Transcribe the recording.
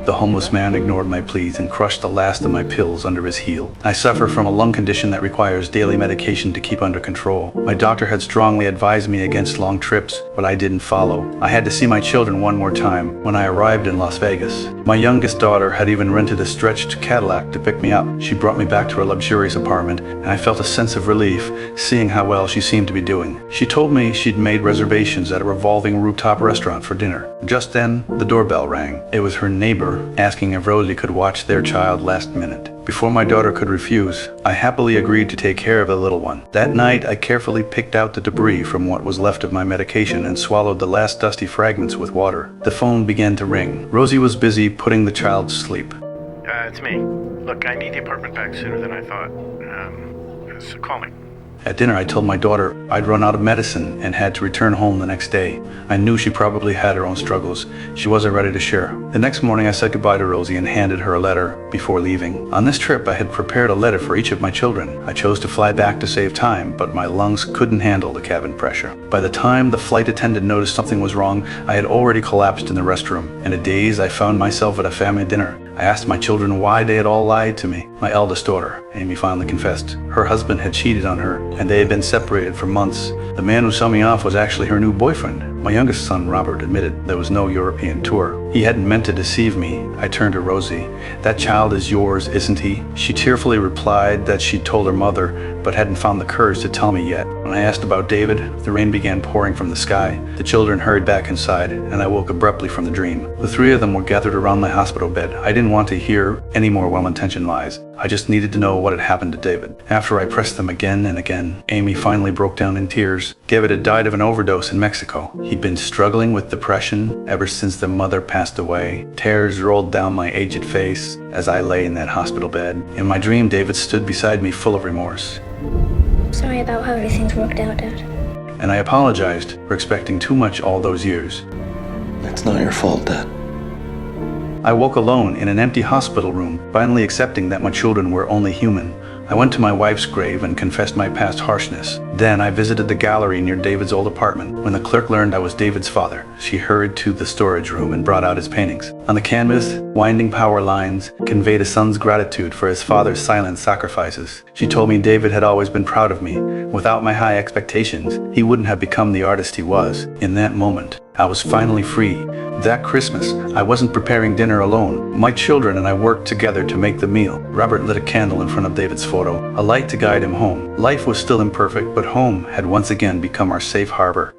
The homeless man ignored my pleas and crushed the last of my pills under his heel. I suffer from a lung condition that requires daily medication to keep under control. My doctor had strongly advised me against long trips, but I didn't follow. I had to see my children one more time when I arrived in Las Vegas. My youngest daughter had even rented a stretched Cadillac to pick me up. She brought me back to her luxurious apartment, and I felt a sense of relief seeing how well she seemed to be doing. She told me she'd made reservations at a revolving rooftop restaurant for dinner. Just then, the doorbell rang. It was her neighbor asking if Rosie could watch their child last minute. Before my daughter could refuse, I happily agreed to take care of the little one. That night, I carefully picked out the debris from what was left of my medication and swallowed the last dusty fragments with water. The phone began to ring. Rosie was busy putting the child to sleep. It's me. Look, I need the apartment back sooner than I thought. So call me. At dinner, I told my daughter I'd run out of medicine and had to return home the next day. I knew she probably had her own struggles. She wasn't ready to share. The next morning, I said goodbye to Rosie and handed her a letter before leaving. On this trip, I had prepared a letter for each of my children. I chose to fly back to save time, but my lungs couldn't handle the cabin pressure. By the time the flight attendant noticed something was wrong, I had already collapsed in the restroom. In a daze, I found myself at a family dinner. I asked my children why they had all lied to me. My eldest daughter, Amy, finally confessed. Her husband had cheated on her, and they had been separated for months. The man who saw me off was actually her new boyfriend. My youngest son, Robert, admitted there was no European tour. He hadn't meant to deceive me. I turned to Rosie. "That child is yours, isn't he?" She tearfully replied that she'd told her mother, but hadn't found the courage to tell me yet. When I asked about David, the rain began pouring from the sky. The children hurried back inside, and I woke abruptly from the dream. The three of them were gathered around my hospital bed. I didn't want to hear any more well-intentioned lies. I just needed to know what had happened to David. After I pressed them again and again, Amy finally broke down in tears. David had died of an overdose in Mexico. He'd been struggling with depression ever since their mother passed away. Tears rolled down my aged face as I lay in that hospital bed. In my dream, David stood beside me full of remorse. Sorry about how everything's worked out, Dad. And I apologized for expecting too much all those years. It's not your fault, Dad. I woke alone in an empty hospital room, finally accepting that my children were only human. I went to my wife's grave and confessed my past harshness. Then I visited the gallery near David's old apartment. When the clerk learned I was David's father, she hurried to the storage room and brought out his paintings. On the canvas, winding power lines conveyed a son's gratitude for his father's silent sacrifices. She told me David had always been proud of me. Without my high expectations, he wouldn't have become the artist he was. In that moment, I was finally free. That Christmas, I wasn't preparing dinner alone. My children and I worked together to make the meal. Robert lit a candle in front of David's photo, a light to guide him home. Life was still imperfect, but home had once again become our safe harbor.